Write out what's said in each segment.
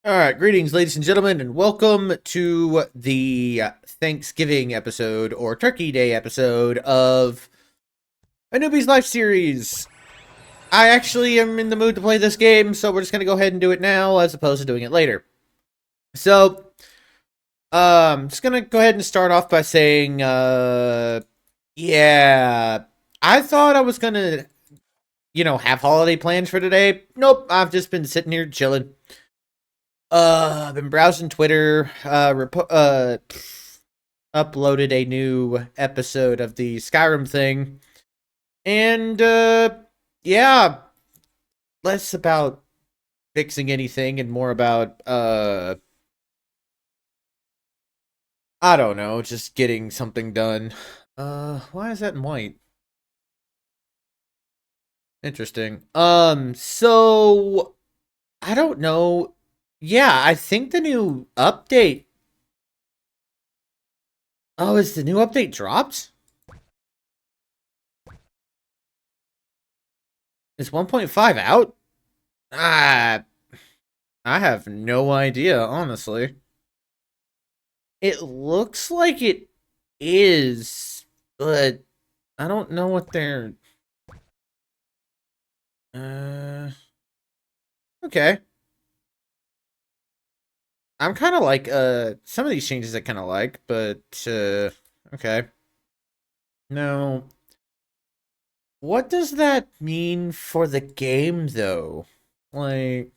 Alright, greetings, ladies and gentlemen, and welcome to the Thanksgiving episode, or Turkey Day episode, of a Newbie's Life series. I actually am in the mood to play this game, so we're just gonna go ahead and do it now, as opposed to doing it later. So, just gonna go ahead and start off by saying, yeah, I thought I was gonna, have holiday plans for today. Nope, I've just been sitting here chilling. I've been browsing Twitter, uploaded a new episode of the Skyrim thing, and, yeah, less about fixing anything and more about, I don't know, just getting something done. Why is that in white? Interesting. So, I don't know. Yeah, I think the new update. Oh, is the new update dropped? Is 1.5 out? Ah, I have no idea, honestly. It looks like it is, but I don't know what they're... Okay. I'm kind of like, some of these changes I kind of like, but, okay. No. What does that mean for the game, though? Like...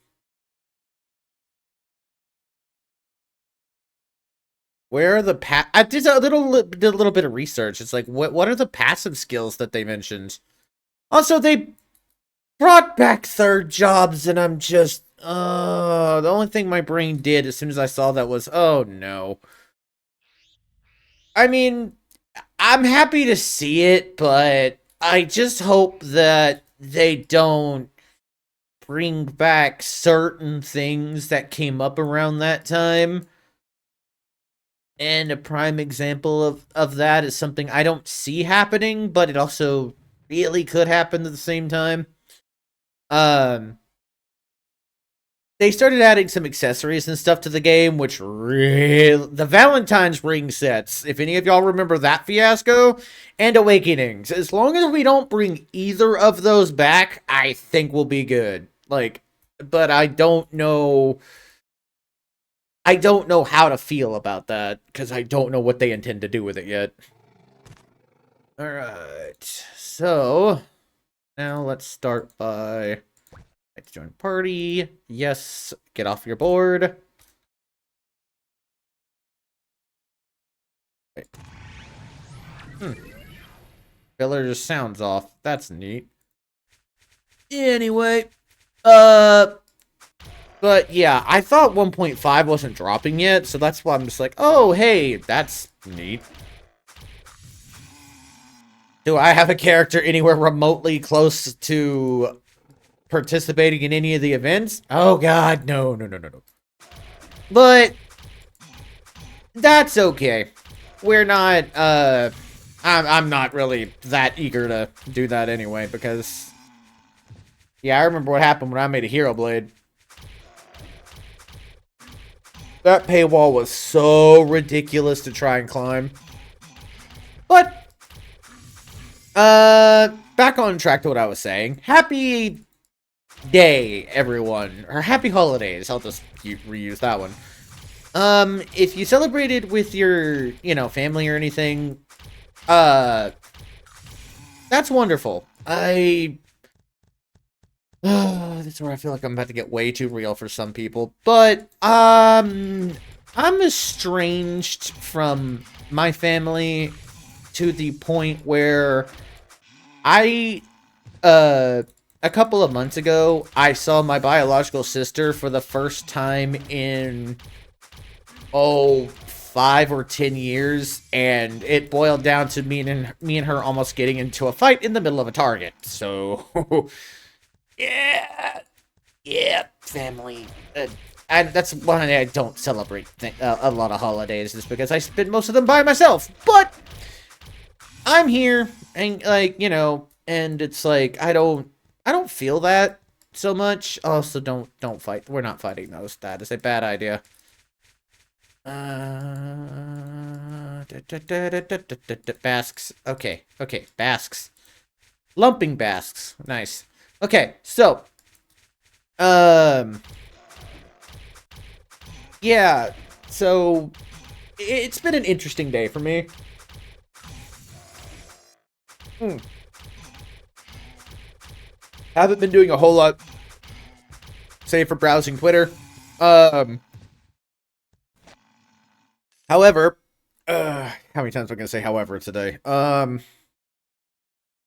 Where are the I did a little bit of research. It's like, what are the passive skills that they mentioned? Also, they brought back third jobs, and I'm just, the only thing my brain did as soon as I saw that was, oh no. I mean, I'm happy to see it, but I just hope that they don't bring back certain things that came up around that time. And a prime example of that is something I don't see happening, but it also really could happen at the same time. They started adding some accessories and stuff to the game, which really... The Valentine's ring sets, if any of y'all remember that fiasco, and Awakenings. As long as we don't bring either of those back, I think we'll be good. Like, but I don't know... I don't know how to feel about that, because I don't know what they intend to do with it yet. Alright, so... Now let's start by... Let's join party. Yes, get off your board. Wait. Filler's sounds off. That's neat. Anyway, but yeah, I thought 1.5 wasn't dropping yet, so that's why I'm just like, oh, hey, that's neat. Do I have a character anywhere remotely close to participating in any of the events? Oh god, no. But that's okay. We're not, I'm not really that eager to do that anyway, because yeah, I remember what happened when I made a Hero Blade. That paywall was so ridiculous to try and climb. But, back on track to what I was saying. Happy day, everyone. Or happy holidays. I'll just reuse that one. If you celebrated with your, family or anything, that's wonderful. That's where I feel like I'm about to get way too real for some people. But, I'm estranged from my family to the point where a couple of months ago, I saw my biological sister for the first time in, 5 or 10 years, and it boiled down to me and her almost getting into a fight in the middle of a Target. So, yeah, family. That's why I don't celebrate a lot of holidays, is because I spend most of them by myself. But I'm here, and and it's like I don't feel that so much. Also, don't fight. We're not fighting those. That is a bad idea. Basks. Okay, okay, basks. Lumping basks. Nice. Okay, so, yeah, so it's been an interesting day for me. Haven't been doing a whole lot, save for browsing Twitter. However, how many times am I gonna say however today?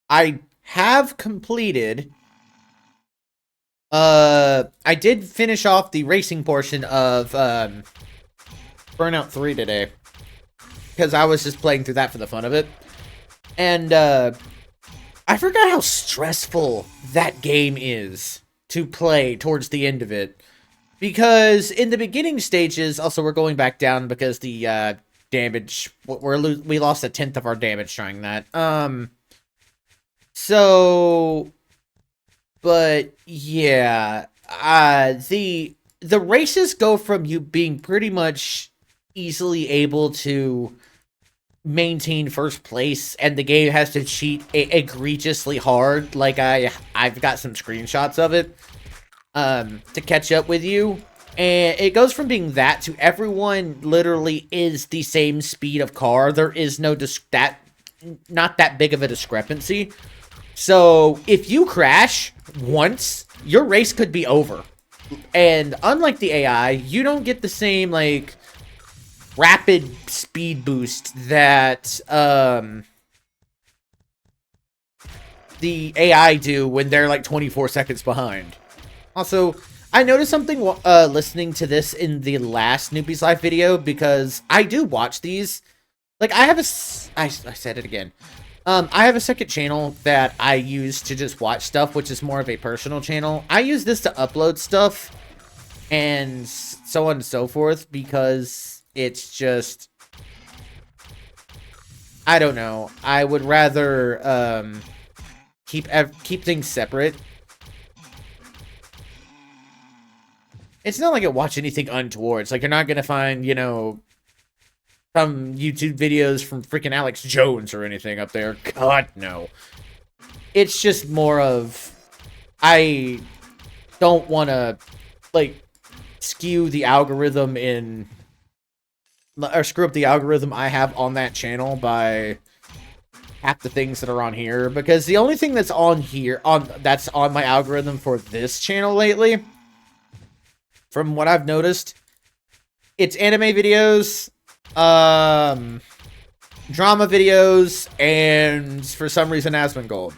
I have completed. I did finish off the racing portion of Burnout 3 today, because I was just playing through that for the fun of it, and I forgot how stressful that game is to play towards the end of it. Because in the beginning stages, also we're going back down because the damage, we lost 1/10 of our damage trying that. So, but yeah, the races go from you being pretty much easily able to maintain first place, and the game has to cheat egregiously hard. Like I've got some screenshots of it. To catch up with you, and it goes from being that to everyone literally is the same speed of car. There is no not that big of a discrepancy. So if you crash once, your race could be over. And unlike the AI, you don't get the same like rapid speed boost that the AI do when they're like 24 seconds behind. Also, I noticed something listening to this in the last Newbie's Life video, because I do watch these. Like, I have I said it again. I have a second channel that I use to just watch stuff, which is more of a personal channel. I use this to upload stuff and so on and so forth, because it's just, I don't know. I would rather keep things separate. It's not like I watch anything untoward. It's like you're not gonna find, you know, some YouTube videos from freaking Alex Jones or anything up there. God, no. It's just more of, I don't want to, like, skew the algorithm or screw up the algorithm I have on that channel by half the things that are on here. Because the only thing that's on here, that's on my algorithm for this channel lately, from what I've noticed, it's anime videos, drama videos, and for some reason Asmongold.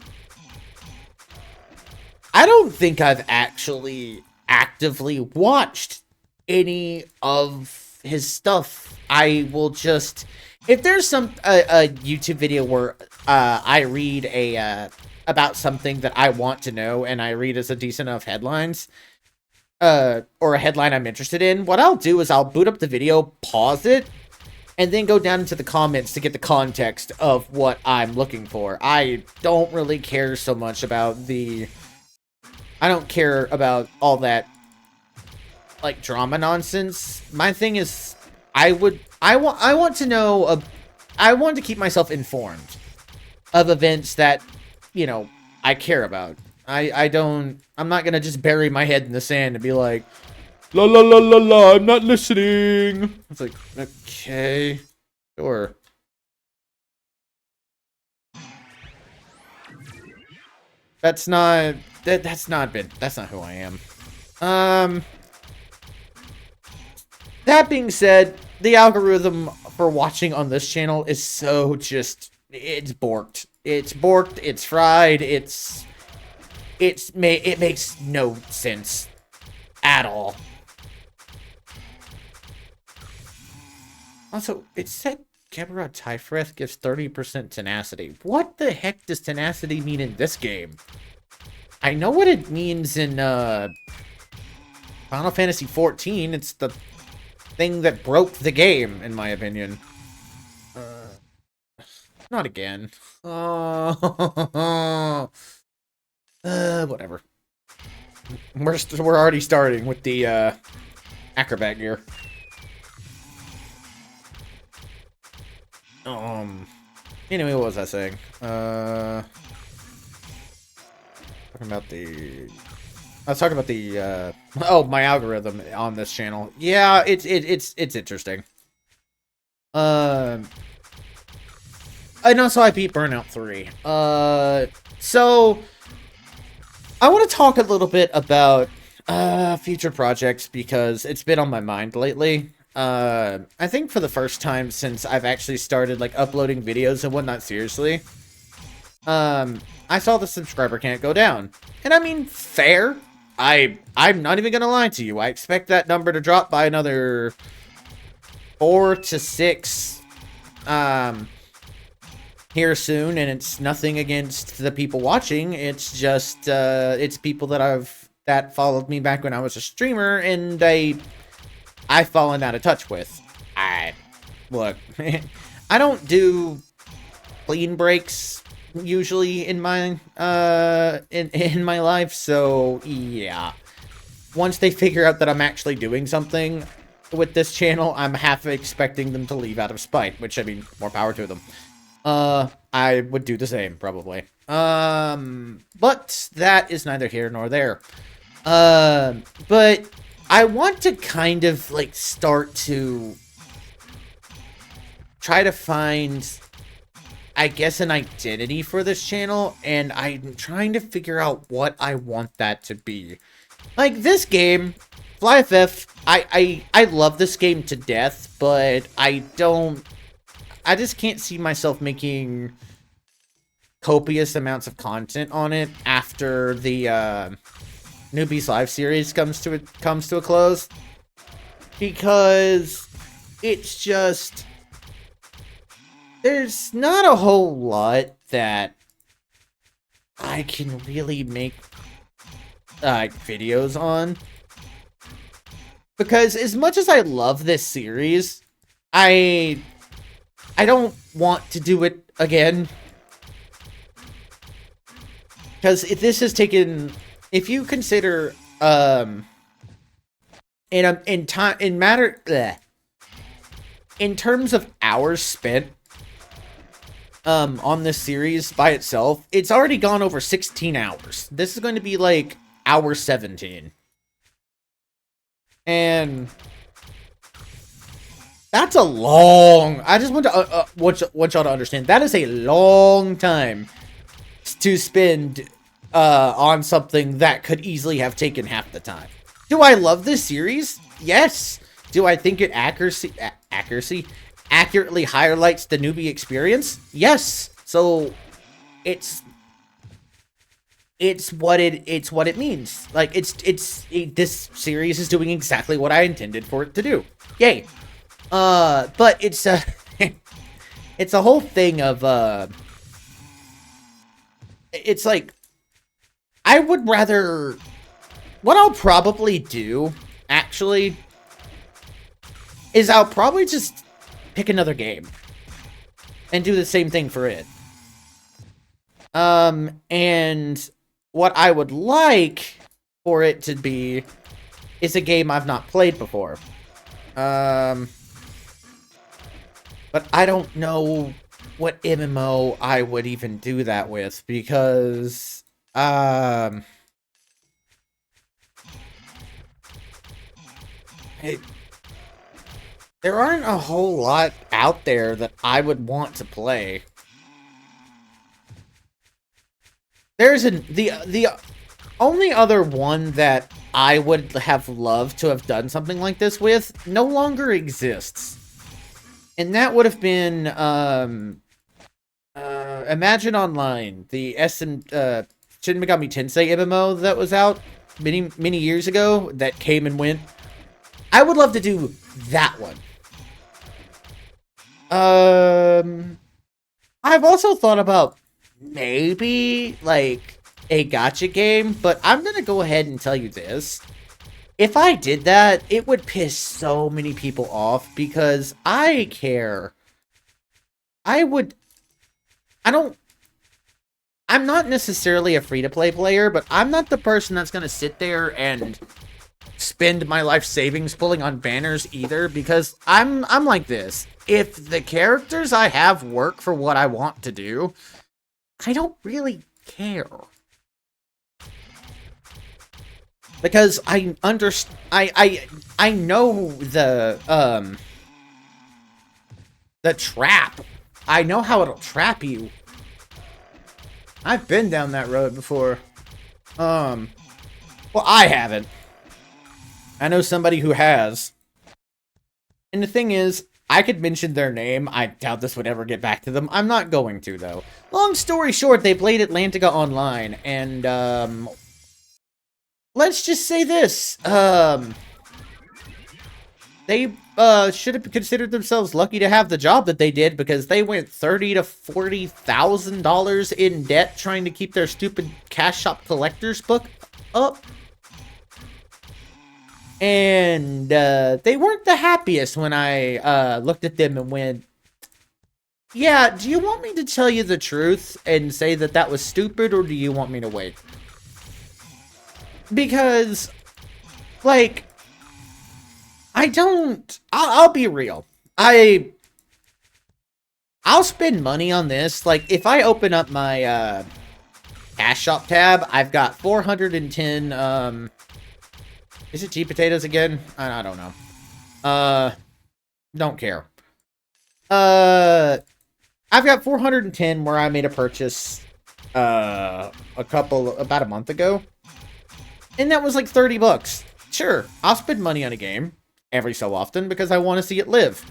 I don't think I've actually actively watched any of his stuff. I will just, if there's a YouTube video where I read about something that I want to know, and I read as a decent enough headlines, or a headline I'm interested in, what I'll do is I'll boot up the video, pause it, and then go down into the comments to get the context of what I'm looking for. I don't really care so much about I don't care about all that, like, drama nonsense. My thing is, I want to know, I want to keep myself informed of events that, you know, I care about. I'm not gonna just bury my head in the sand and be like, la la la la la, I'm not listening. It's like, okay, sure. That's not who I am. That being said, the algorithm for watching on this channel is so just, it's borked. It's borked, it's fried, it makes no sense at all. Also, it said Gabarad Typhreth gives 30% tenacity. What the heck does tenacity mean in this game? I know what it means in Final Fantasy XIV. It's the thing that broke the game, in my opinion. Not again. Whatever. We're already starting with the acrobat gear. Anyway, what was I saying? Talking about the... I was talking about the, oh, my algorithm on this channel. Yeah, it's interesting. And also I beat Burnout 3. So... I want to talk a little bit about, future projects, because it's been on my mind lately. I think for the first time since I've actually started, like, uploading videos and whatnot seriously. I saw the subscriber count go down. And I mean, fair. I'm not even gonna lie to you. I expect that number to drop by another 4 to 6, here soon, and it's nothing against the people watching. It's just, it's people that followed me back when I was a streamer, and I've fallen out of touch with. Look, I don't do clean breaks usually in my in my life, so yeah. Once they figure out that I'm actually doing something with this channel, I'm half expecting them to leave out of spite, which, I mean, more power to them. I would do the same, probably. But that is neither here nor there. But I want to kind of, like, start to try to find, I guess, an identity for this channel, and I'm trying to figure out what I want that to be. Like, this game, FlyFF, I love this game to death, but I just can't see myself making copious amounts of content on it after the Newbie's live series comes to a close, because it's just, there's not a whole lot that I can really make videos on, because as much as I love this series, I don't want to do it again. Because if this has taken, if you consider, in terms of hours spent, on this series by itself, it's already gone over 16 hours. This is going to be like hour 17. And that's a long... I just want to want y'all to understand. That is a long time to spend on something that could easily have taken half the time. Do I love this series? Yes. Do I think it accurately highlights the newbie experience? Yes. So it's what it means. Like, this series is doing exactly what I intended for it to do. Yay. But it's it's a whole thing of, it's like, I would rather, what I'll probably do, actually, is I'll probably just pick another game and do the same thing for it. And what I would like for it to be is a game I've not played before. But I don't know what MMO I would even do that with, because, there aren't a whole lot out there that I would want to play. There's the only other one that I would have loved to have done something like this with no longer exists. And that would have been, Imagine Online, the Shin Megami Tensei MMO that was out many years ago, that came and went. I would love to do that one. I've also thought about maybe, like, a gacha game, but I'm gonna go ahead and tell you this. If I did that, it would piss so many people off, because I care. I'm not necessarily a free-to-play player, but I'm not the person that's going to sit there and spend my life savings pulling on banners either, because I'm like this. If the characters I have work for what I want to do, I don't really care. Because I know the trap. I know how it'll trap you. I've been down that road before. Well, I haven't. I know somebody who has. And the thing is, I could mention their name. I doubt this would ever get back to them. I'm not going to, though. Long story short, they played Atlantica online, and, let's just say this. They, should have considered themselves lucky to have the job that they did, because they went $30,000 to $40,000 in debt trying to keep their stupid Cash Shop Collector's book up. And, they weren't the happiest when I, looked at them and went, yeah, do you want me to tell you the truth and say that that was stupid, or do you want me to wait? Because, like, I'll be real. I'll spend money on this. Like, if I open up my, Cash Shop tab, I've got 410, is it G potatoes again? I don't know. Don't care. I've got 410 where I made a purchase, about a month ago. And that was like 30 bucks. Sure, I'll spend money on a game every so often because I want to see it live.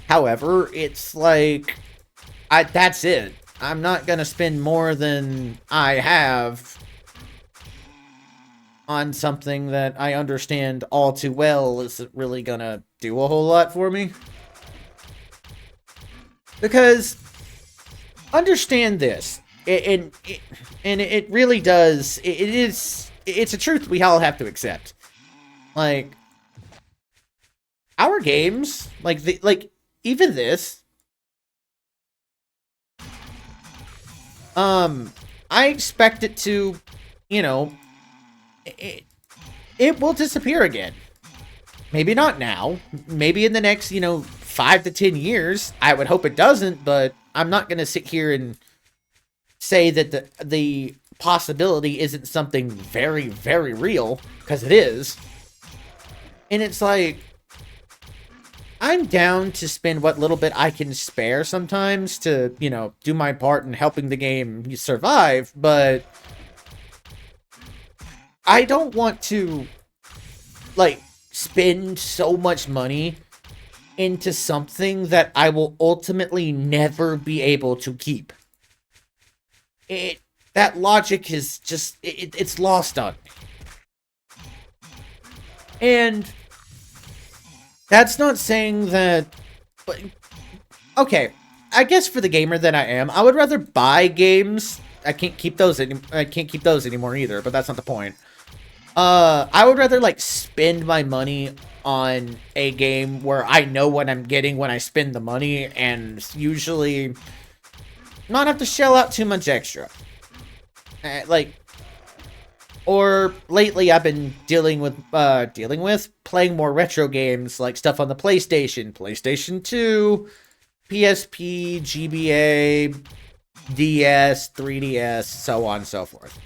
However, it's like, that's it. I'm not gonna spend more than I have on something that I understand all too well isn't really gonna do a whole lot for me. Because, understand this, and it really does, it's a truth we all have to accept. Like, our games, even this, I expect it to, you know, it will disappear again. Maybe not now. Maybe in the next, 5 to 10 years. I would hope it doesn't, but I'm not going to sit here and say that the possibility isn't something very, very real, because it is. And it's like, I'm down to spend what little bit I can spare sometimes to, do my part in helping the game survive, but I don't want to, spend so much money into something that I will ultimately never be able to keep. That logic is just, it's lost on me. And that's not saying that, but, okay, I guess for the gamer that I am, I would rather buy games. I can't keep those anymore either, but that's not the point. I would rather, spend my money on a game where I know what I'm getting when I spend the money, and usually not have to shell out too much extra. Or lately I've been dealing with playing more retro games, like stuff on the PlayStation, PlayStation 2, PSP, GBA, DS, 3DS, so on and so forth.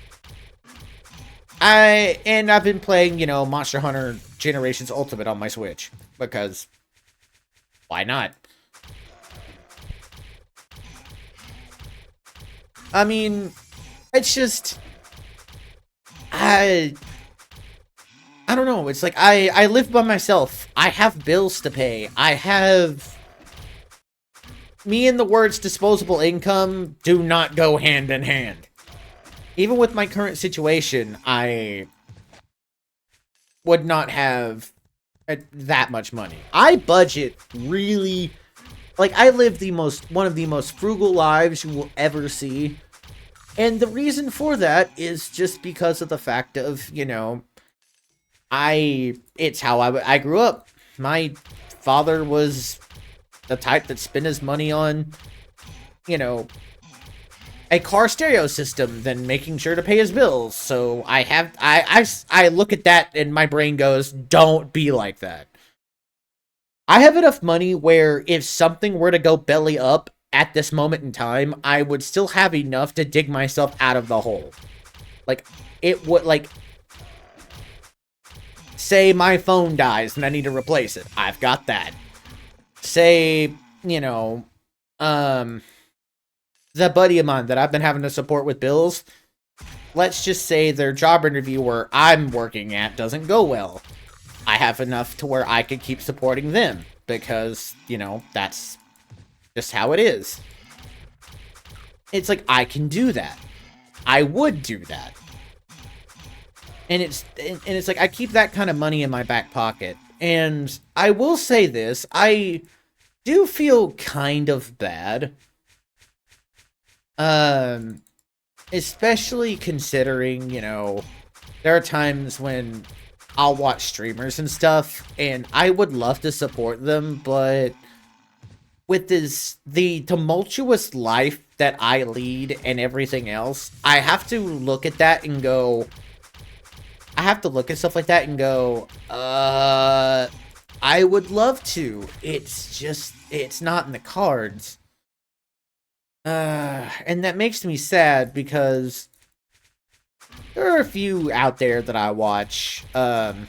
I've been playing, Monster Hunter Generations Ultimate on my Switch, because why not? I mean, it's just, I don't know, it's like, I live by myself, I have bills to pay, me and the words disposable income do not go hand in hand. Even with my current situation, I would not have that much money. I budget really, I live one of the most frugal lives you will ever see. And the reason for that is just because of the fact of, it's how I grew up. My father was the type that spent his money on, a car stereo system than making sure to pay his bills. So I look at that and my brain goes, don't be like that. I have enough money where if something were to go belly up at this moment in time, I would still have enough to dig myself out of the hole. Like, it would, like, say my phone dies and I need to replace it. I've got that. Say, you know, the buddy of mine that I've been having to support with bills, let's just say their job interview where I'm working at doesn't go well. I have enough to where I could keep supporting them because, you know, that's just how it is. It's like, I can do that. I would do that. And it's like, I keep that kind of money in my back pocket. And I will say this, I do feel kind of bad. Especially considering, you know, there are times when I'll watch streamers and stuff, and I would love to support them, but with the tumultuous life that I lead and everything else, I have to look at that and go, I have to look at stuff like that and go, I would love to. It's just, it's not in the cards. And that makes me sad because there are a few out there that I watch, and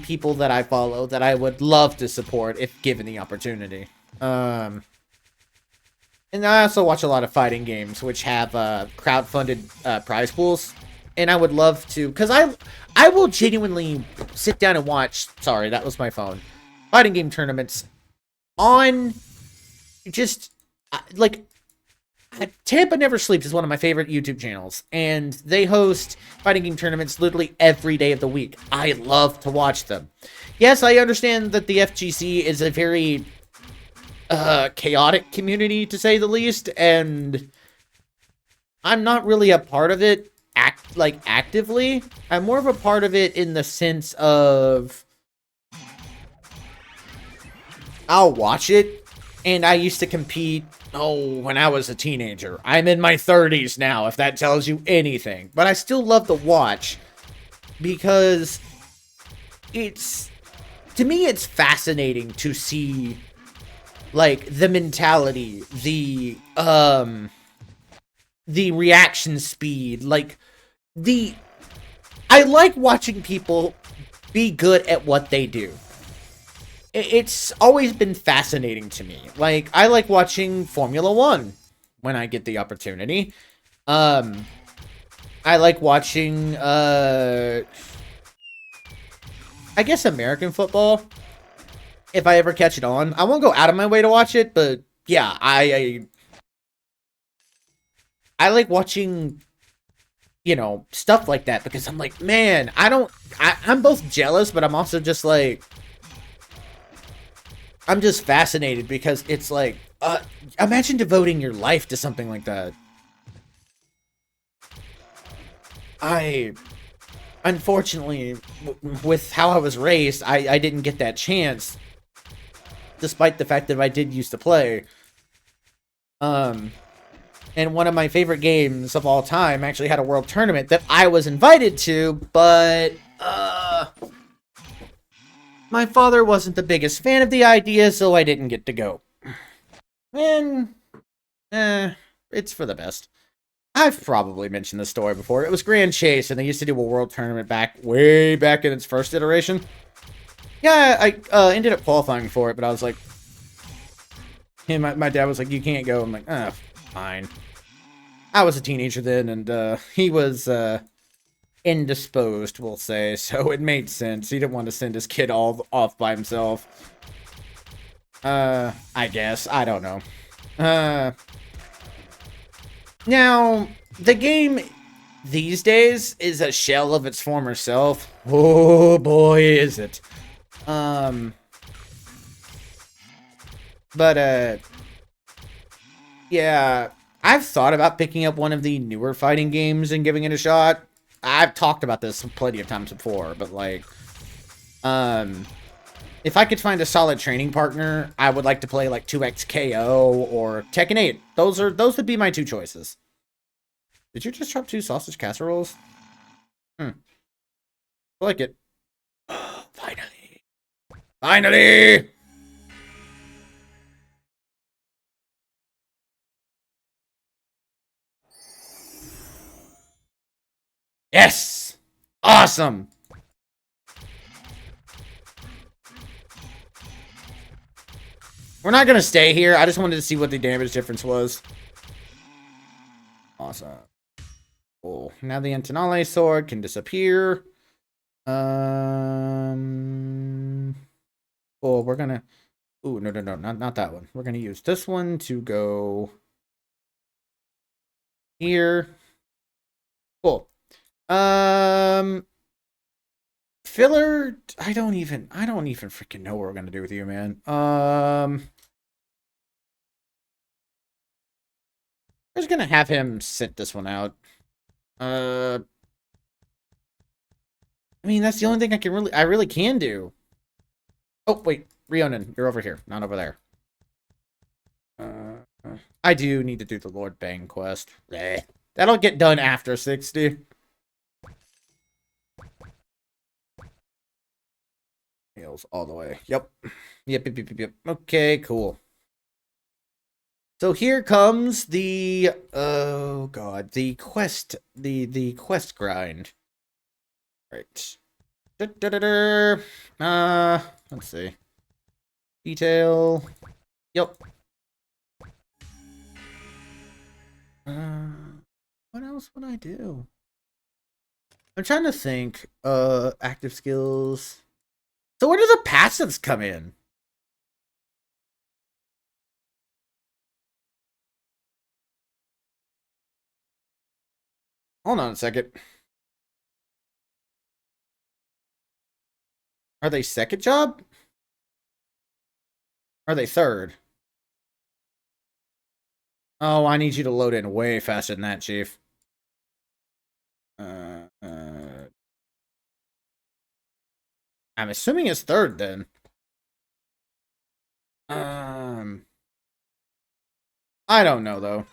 people that I follow that I would love to support if given the opportunity. And I also watch a lot of fighting games, which have, crowdfunded, prize pools. And I would love to, because I will genuinely sit down and watch, sorry, that was my phone, fighting game tournaments on just, like, Tampa Never Sleeps is one of my favorite YouTube channels, and they host fighting game tournaments literally every day of the week. I love to watch them. Yes, I understand that the FGC is a very chaotic community, to say the least, and I'm not really a part of it actively. I'm more of a part of it in the sense of I'll watch it, and I used to compete, when I was a teenager. I'm in my 30s now, if that tells you anything. But I still love to watch, because to me, it's fascinating to see, like, the mentality, the reaction speed, like, I like watching people be good at what they do. It's always been fascinating to me. Like, I like watching Formula 1 when I get the opportunity. I like watching, I guess American football, if I ever catch it on. I won't go out of my way to watch it, but yeah, I like watching, you know, stuff like that, because I'm like, man, I'm both jealous, but I'm also just like, I'm just fascinated, because it's like, imagine devoting your life to something like that. Unfortunately, with how I was raised, I didn't get that chance, despite the fact that I did used to play. And one of my favorite games of all time actually had a world tournament that I was invited to, but, my father wasn't the biggest fan of the idea, so I didn't get to go. And, it's for the best. I've probably mentioned this story before. It was Grand Chase, and they used to do a world tournament way back in its first iteration. Yeah, I ended up qualifying for it, but I was like, my dad was like, you can't go. I'm like, fine. I was a teenager then, and he was indisposed, we'll say, so it made sense. He didn't want to send his kid all off by himself. I guess. I don't know. Now, the game these days is a shell of its former self. Oh boy, is it. But, yeah, I've thought about picking up one of the newer fighting games and giving it a shot. I've talked about this plenty of times before, but, like, If I could find a solid training partner, I would like to play like 2X KO or Tekken 8. Those would be my two choices. Did you just drop 2 sausage casseroles? I like it. Finally. Finally! Yes! Awesome! We're not gonna stay here. I just wanted to see what the damage difference was. Awesome. Cool. Now the Antonale sword can disappear. Well, we're gonna... Ooh, no, not that one. We're gonna use this one to go... here. Cool. Filler, I don't even freaking know what we're gonna do with you, man. I'm just gonna have him sit this one out. I mean, that's the only thing I really can do. Oh, wait, Rionin, you're over here, not over there. I do need to do the Lord Bang quest. That'll get done after 60. Heals all the way. Yep. Yep. Okay, cool. So here comes the oh god, the quest grind. Right. Let's see. Detail. Yep. What else would I do? I'm trying to think. Active skills. So where do the passives come in? Hold on a second. Are they second job? Are they third? Oh, I need you to load in way faster than that, Chief. I'm assuming it's third then. I don't know though.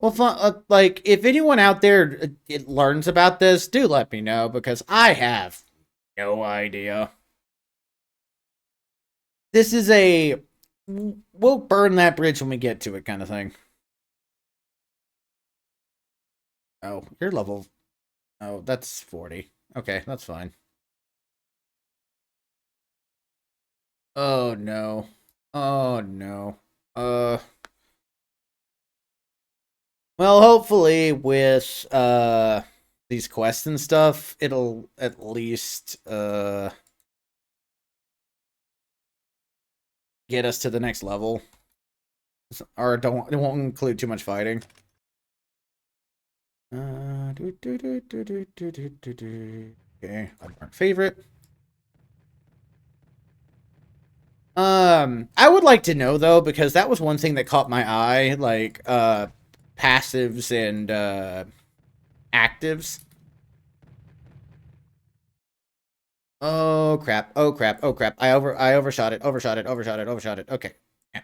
Well, like if anyone out there learns about this, do let me know because I have no idea. This is a we'll burn that bridge when we get to it kind of thing. Oh, you're level. Oh, that's 40. Okay, that's fine. Oh no. Oh no. Well, hopefully with these quests and stuff, it'll at least get us to the next level. Or it won't include too much fighting. Okay, our favorite. I would like to know though, because that was one thing that caught my eye, like passives and actives. Oh crap! Oh crap! Oh crap! I overshot it. Overshot it. Okay. Yeah.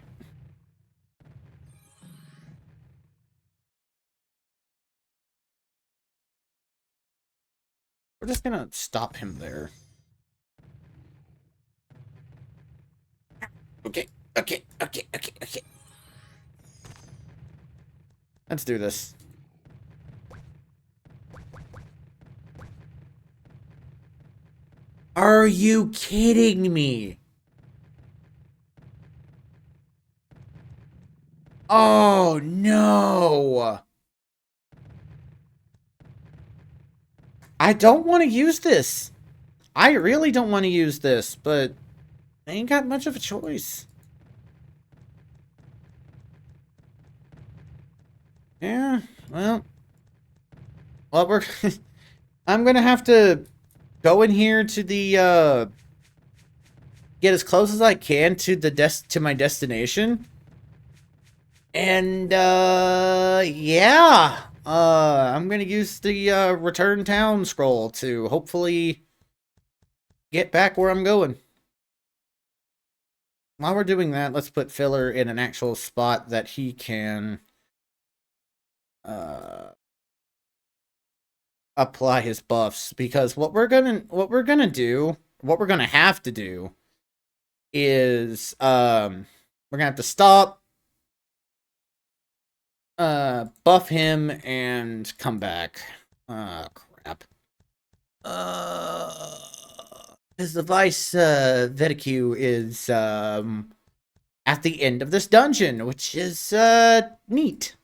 We're just gonna stop him there. Okay. Let's do this. Are you kidding me? Oh, no. I don't want to use this. I really don't want to use this, but I ain't got much of a choice. Yeah, well, we're... I'm gonna have to go in here to the, get as close as I can to to my destination. And, yeah. I'm gonna use the, return town scroll to hopefully get back where I'm going. While we're doing that, let's put Filler in an actual spot that he can apply his buffs, because what we're gonna have to do is we're gonna have to stop, buff him and come back. Crap. His device Veticu is at the end of this dungeon, which is neat.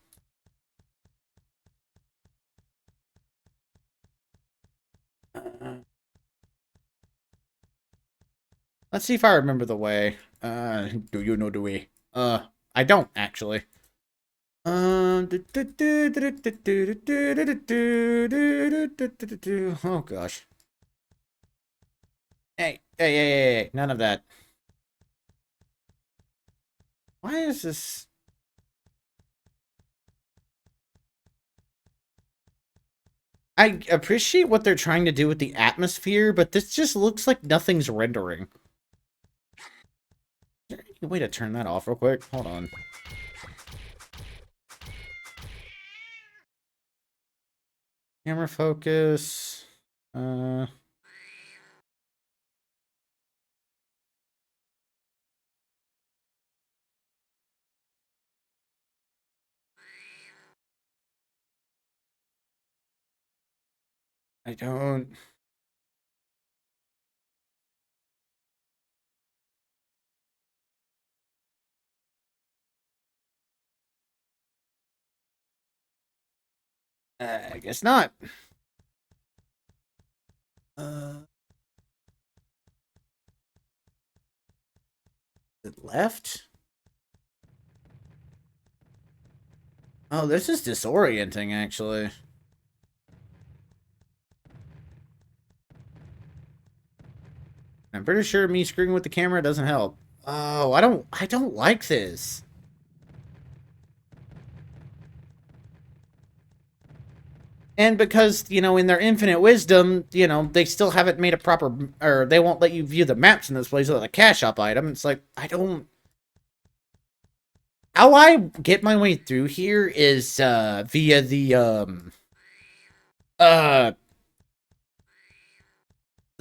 Let's see if I remember the way. Do you know the way? I don't actually. Oh gosh. Hey, none of that. Why is this? I appreciate what they're trying to do with the atmosphere, but this just looks like nothing's rendering. Is there any way to turn that off real quick? Hold on. Camera focus. I don't. I guess not. It left? Oh, this is disorienting, actually. I'm pretty sure me screwing with the camera doesn't help. Oh, I don't like this. And because, you know, in their infinite wisdom, you know, they still haven't made a proper, or they won't let you view the maps in this place without a cash shop item. It's like, I don't... How I get my way through here is, via the,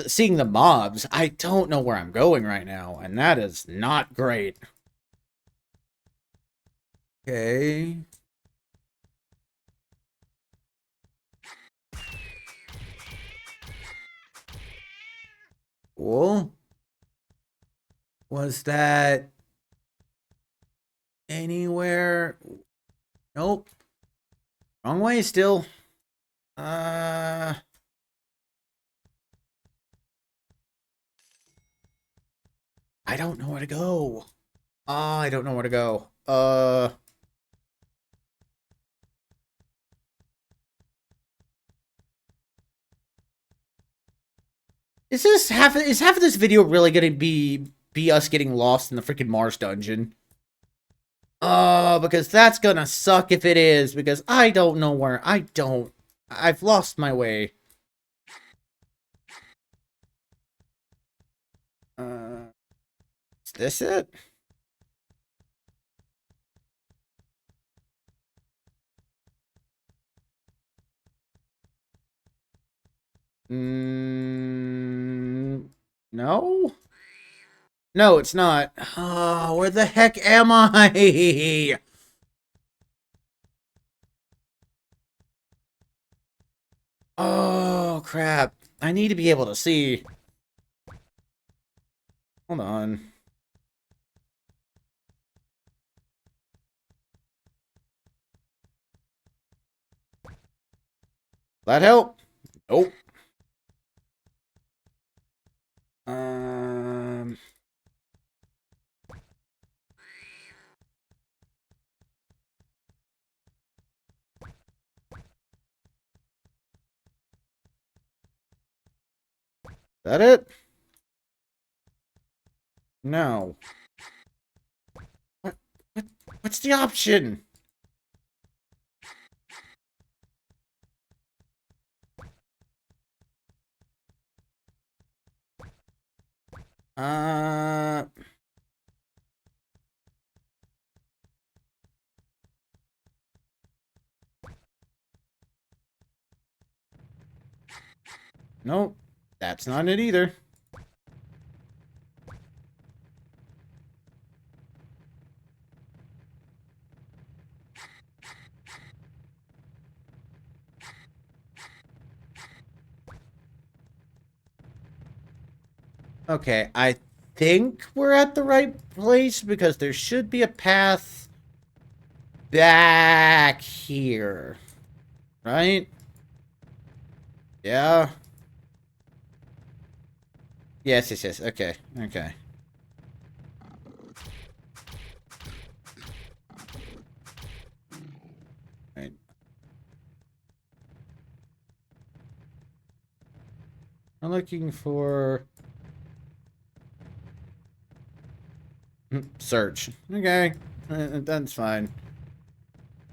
seeing the mobs. I don't know where I'm going right now, and that is not great. Okay. Cool. Was that anywhere? Nope. Wrong way still. I don't know where to go. I don't know where to go. Is half of this video really gonna be us getting lost in the freaking Mars dungeon? Oh, because that's gonna suck if it is, because I don't know where I've lost my way. Is this it? No? No, it's not. Oh, where the heck am I? Oh, crap. I need to be able to see. Hold on. That help? Nope. That it? No. What? What's the option? Uh... Nope. That's not it either. Okay, I think we're at the right place because there should be a path back here. Right? Yeah. Yes, yes, yes. Okay, okay. Right. I'm looking for... search. Okay. That's fine.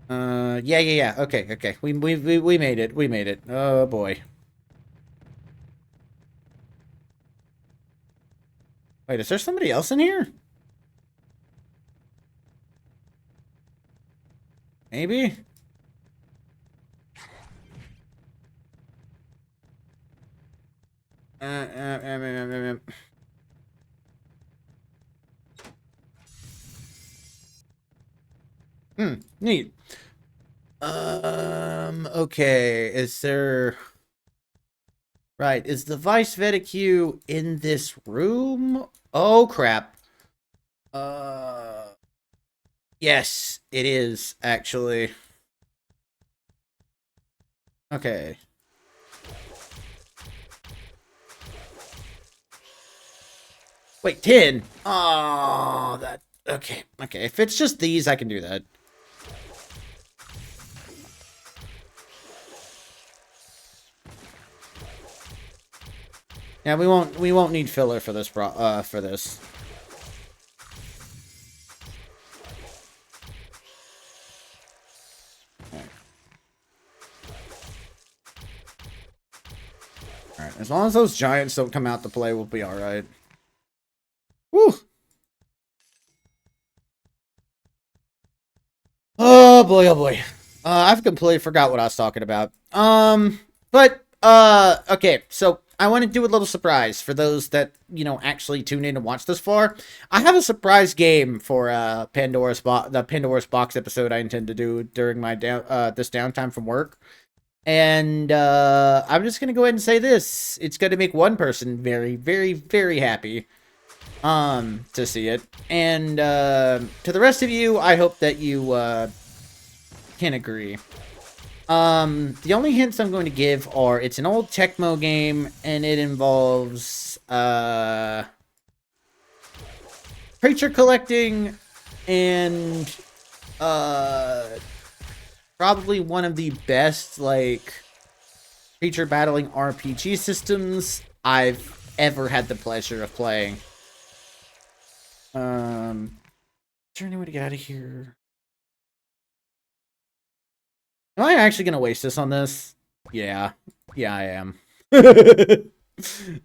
Yeah. Okay, okay. We made it. We made it. Oh, boy. Wait, is there somebody else in here? Maybe? Uh, uh, um, um, um, um. Neat. Okay. Is there... Right, is the Vice Veticue in this room? Oh, crap. Yes, it is, actually. Okay. Wait, 10? Oh, that... Okay, okay. If it's just these, I can do that. Yeah, we won't need filler for this for this. Alright, as long as those giants don't come out to play, we'll be alright. Woo! Oh boy, oh boy. I've completely forgot what I was talking about. Okay, so I want to do a little surprise for those that, actually tune in and watch this far. I have a surprise game for the Pandora's Box episode I intend to do during my this downtime from work. And I'm just gonna go ahead and say this. It's gonna make one person very, very, very happy to see it. And to the rest of you, I hope that you can agree. The only hints I'm going to give are it's an old Tecmo game and it involves creature collecting and probably one of the best like creature battling RPG systems I've ever had the pleasure of playing. Is there any way to get out of here? Am I actually gonna waste this on this? Yeah. Yeah, I am.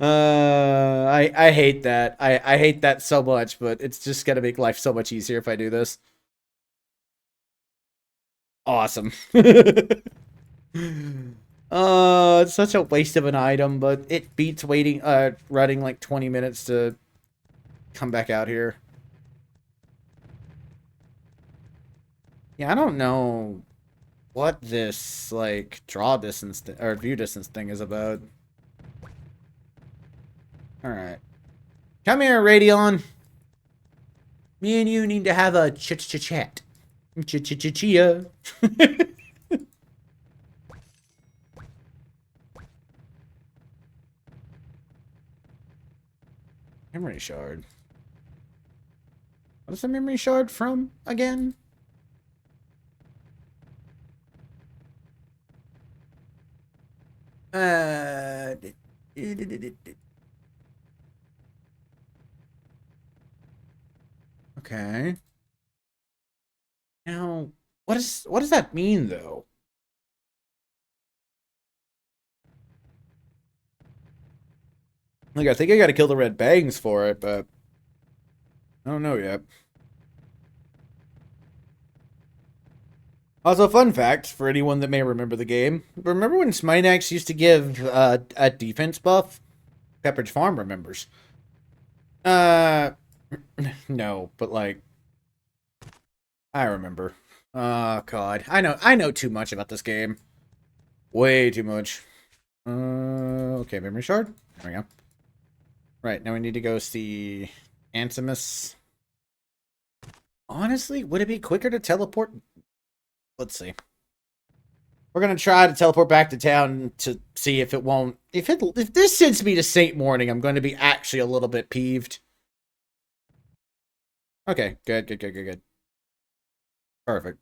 I hate that. I hate that so much, but it's just gonna make life so much easier if I do this. Awesome. It's such a waste of an item, but it beats running like 20 minutes to come back out here. Yeah, I don't know what this, like, draw distance or view distance thing is about. Alright. Come here, Radeon. Me and you need to have a ch-ch-chat. Ch-ch-ch-chia. Memory shard. What is the memory shard from again? Okay. Now, what does that mean though? Like, I think I gotta kill the red bangs for it, but I don't know yet. Also, fun fact for anyone that may remember the game. Remember when Sminex used to give a defense buff? Pepperidge Farm remembers. Uh, no, but like, I remember. Oh, God. I know too much about this game. Way too much. Okay, memory shard. There we go. Right, now we need to go see Antimus. Honestly, would it be quicker to teleport? Let's see. We're gonna try to teleport back to town to see if it won't. If this sends me to Saint Morning, I'm going to be actually a little bit peeved. Okay, good. Perfect.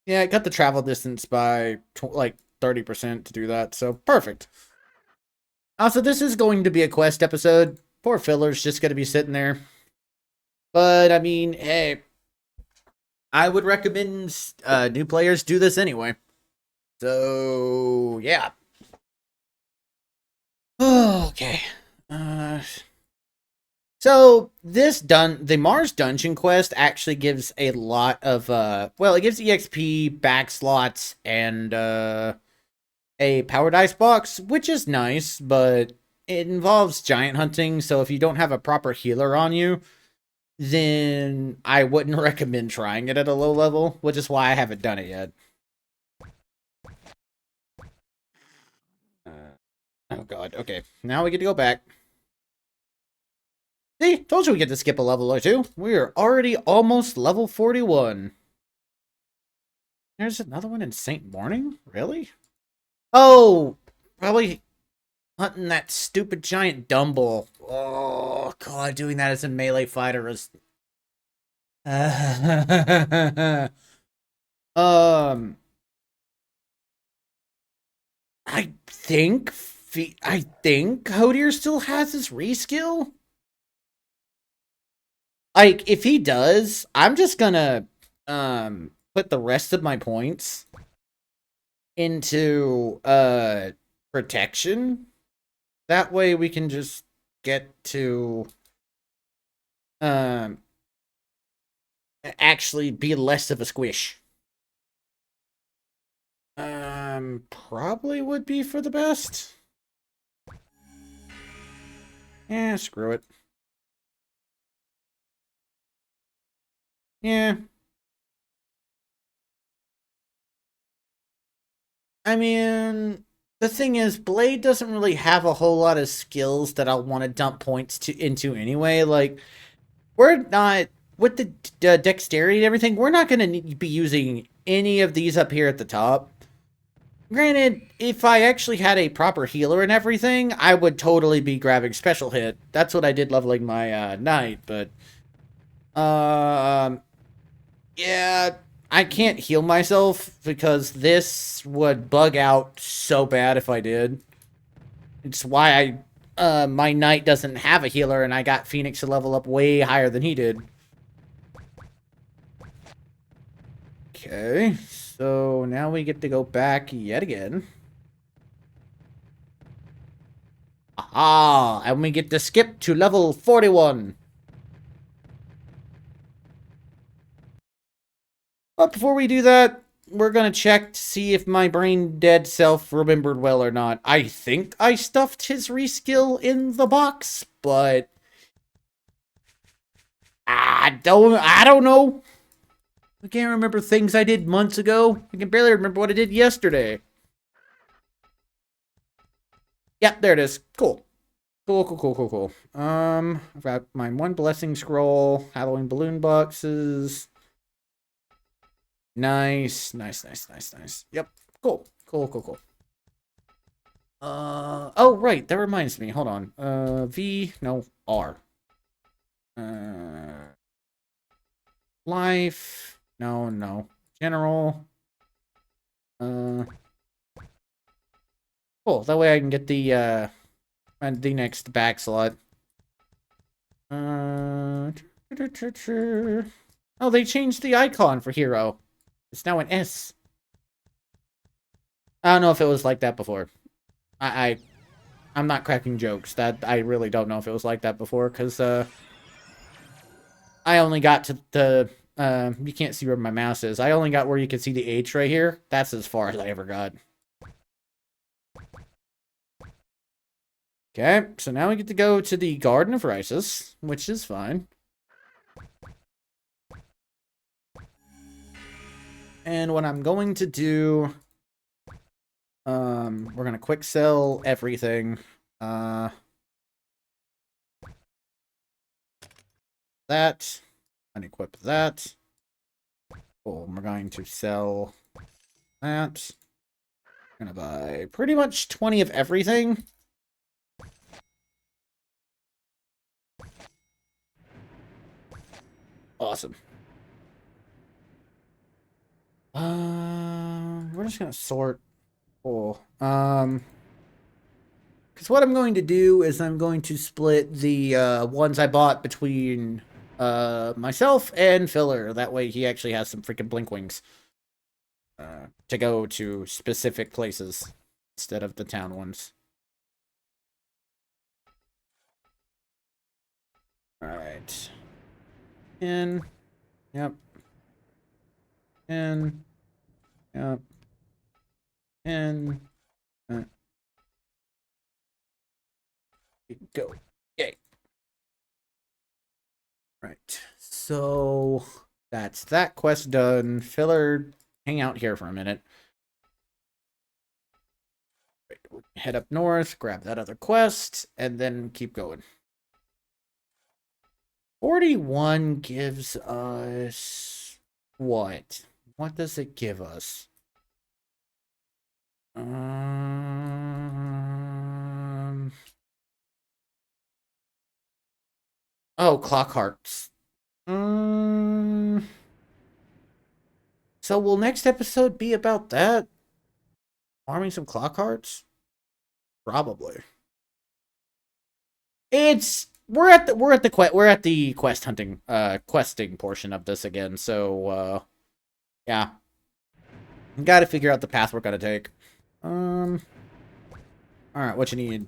Yeah, I cut the travel distance by like 30% to do that, so perfect. Also, this is going to be a quest episode. Poor Filler's just gonna be sitting there. But I mean, hey, I would recommend new players do this anyway. So yeah. Okay. So the Mars Dungeon quest actually gives a lot of well, it gives EXP, back slots, and a power dice box, which is nice, but it involves giant hunting, so if you don't have a proper healer on you, then I wouldn't recommend trying it at a low level, which is why I haven't done it yet. Oh god, okay. Now we get to go back. See, told you we get to skip a level or two. We are already almost level 41. There's another one in Saint Morning? Really? Oh, probably hunting that stupid giant Dumble. Oh, God, doing that as a melee fighter is... um, I think Hodier still has his reskill. Like, if he does, I'm just gonna put the rest of my points into protection. That way we can just get to um actually be less of a squish. Probably would be for the best. Yeah, screw it. Yeah. I mean, the thing is, Blade doesn't really have a whole lot of skills that I'll want to dump points into anyway. Like, we're not with the dexterity and everything. We're not going to be using any of these up here at the top. Granted, if I actually had a proper healer and everything, I would totally be grabbing special hit. That's what I did leveling my knight, but yeah, I can't heal myself because this would bug out so bad if I did. It's why my knight doesn't have a healer, and I got Phoenix to level up way higher than he did. Okay, so now we get to go back yet again. Aha, and we get to skip to level 41. But before we do that, we're gonna check to see if my brain dead self remembered well or not. I think I stuffed his reskill in the box, but I don't know. I can't remember things I did months ago. I can barely remember what I did yesterday. Yeah, there it is. Cool. Cool. I've got my one blessing scroll, Halloween balloon boxes. Nice. Yep. Cool. Oh, right. That reminds me. Hold on. No, R. Life. No. General. Cool. That way I can get the next back slot. Oh, they changed the icon for Hero. It's now an S. I don't know if it was like that before. I'm not cracking jokes. That I really don't know if it was like that before, because I only got to the you can't see where my mouse is. I only got where you can see the H right here. That's as far as I ever got. Okay, so now we get to go to the Garden of Rices, which is fine. And what I'm going to do, we're gonna quick sell everything. That, unequip that. Cool, we're going to sell that. We're gonna buy pretty much 20 of everything. Awesome. We're just gonna sort. Cool. Because what I'm going to do is I'm going to split the ones I bought between myself and Filler. That way he actually has some freaking blink wings to go to specific places instead of the town ones. All right. In. Yep. In. Yep. In. Go. Yay. Right. So that's that quest done. Filler, hang out here for a minute. Right, head up north, grab that other quest, and then keep going. 41 gives us what? What does it give us? Oh, clock hearts. So will next episode be about that? Farming some clock hearts? Probably. It's we're at the quest hunting questing portion of this again, so yeah. Gotta figure out the path we're gonna take. Alright, what you need?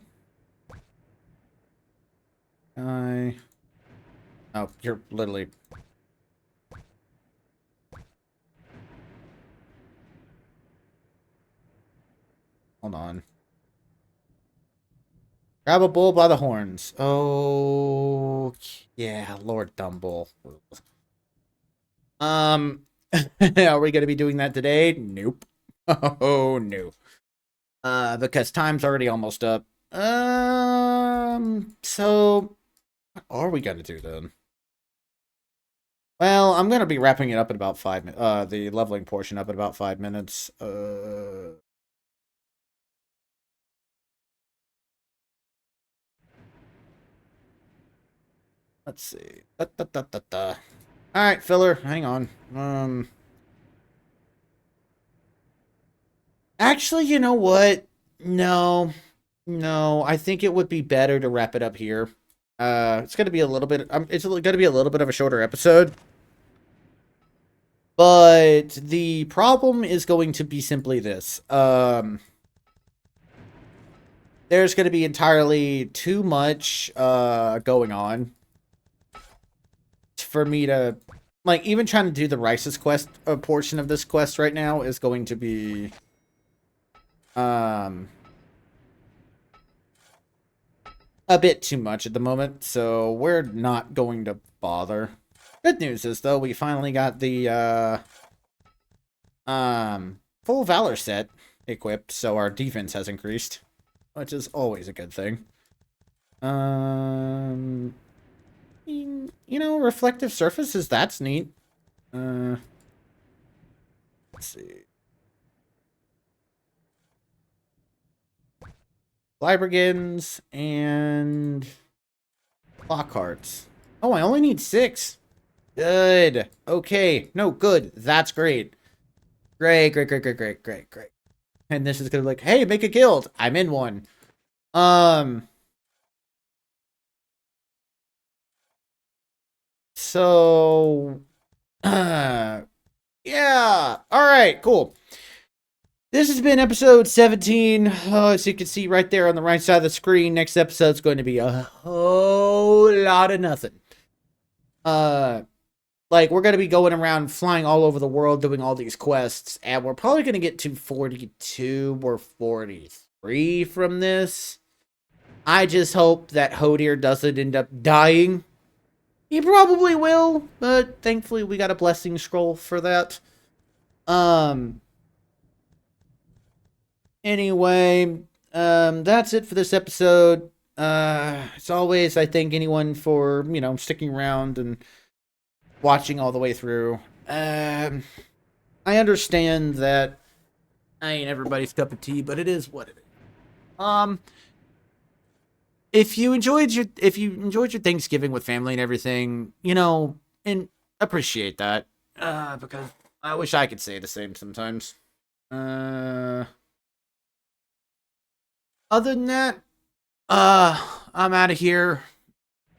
Oh, you're literally... Hold on. Grab a bull by the horns. Oh, yeah, Lord Dumble. Are we gonna be doing that today? Nope. Oh, no. Because time's already almost up. So... What are we gonna do, then? Well, I'm gonna be wrapping it up in about 5 minutes. The leveling portion up in about 5 minutes. Let's see. Alright, Filler, hang on. Actually, you know what? No. No, I think it would be better to wrap it up here. It's gonna be a little bit, it's gonna be a little bit of a shorter episode. But the problem is going to be simply this. There's going to be entirely too much going on for me to, like, even trying to do the Rice's quest portion of this quest right now is going to be a bit too much at the moment, so we're not going to bother. Good news is, though, we finally got the full Valor set equipped, so our defense has increased, which is always a good thing. You know, reflective surfaces, that's neat. Let's see. Flybrigands and clock hearts. Oh, I only need 6. Good. Okay. No, good. That's great. Great, great, great, great, great, great, great. And this is gonna be like, hey, make a guild. I'm in one. So Yeah. All right. Cool. This has been episode 17. As you can see right there on the right side of the screen, next episode's going to be a whole lot of nothing. Uh, like, we're going to be going around flying all over the world doing all these quests, and we're probably going to get to 42 or 43 from this. I just hope that Hodir doesn't end up dying. He probably will, but thankfully we got a blessing scroll for that. Um, Anyway, that's it for this episode. As always, I thank anyone for, sticking around and watching all the way through. I understand that I ain't everybody's cup of tea, but it is what it is. Um, if you enjoyed your Thanksgiving with family and everything, and appreciate that. Because I wish I could say the same sometimes. Other than that, I'm out of here.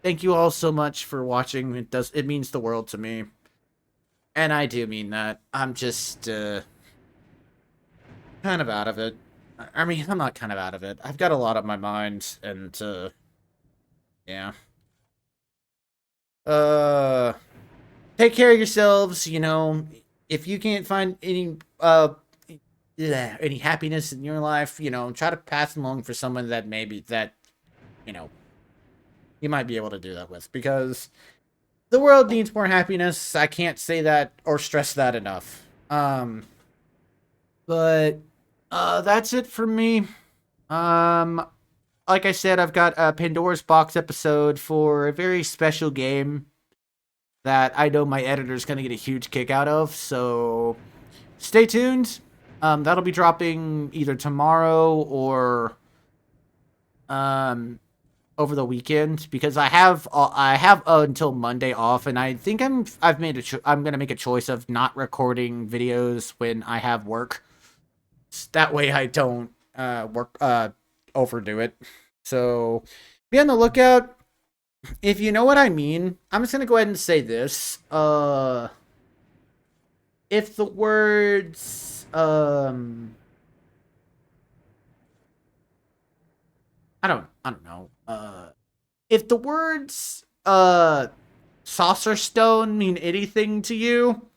Thank you all so much for watching. It means the world to me. And I do mean that. I'm just kind of out of it. I mean, I'm not kind of out of it. I've got a lot on my mind, and yeah. Uh Take care of yourselves, If you can't find any happiness in your life, try to pass along for someone that you know, you might be able to do that with, because the world needs more happiness. I can't say that or stress that enough. But that's it for me. Um, like I said, I've got a Pandora's Box episode for a very special game that I know my editor's gonna get a huge kick out of. So stay tuned. That'll be dropping either tomorrow or um over the weekend, because I have until Monday off, and I think I'm gonna make a choice of not recording videos when I have work. That way I don't overdo it. So be on the lookout. If you know what I mean, I'm just gonna go ahead and say this. If the words I don't know. If the words saucer stone mean anything to you,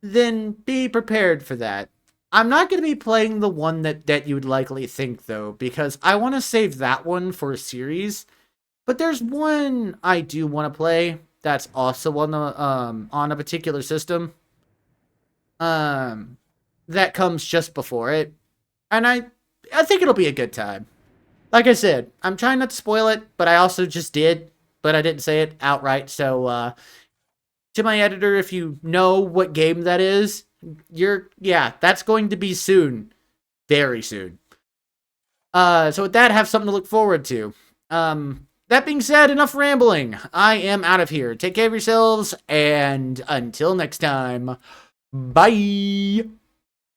then be prepared for that. I'm not going to be playing the one that you would likely think, though, because I want to save that one for a series. But there's one I do want to play that's also on a particular system um that comes just before it, and I think it'll be a good time. Like I said, I'm trying not to spoil it, but I also just did, but I didn't say it outright. So to my editor, if you know what game that is, that's going to be soon, very soon. So with that, have something to look forward to. That being said, enough rambling. I am out of here. Take care of yourselves, and until next time, bye.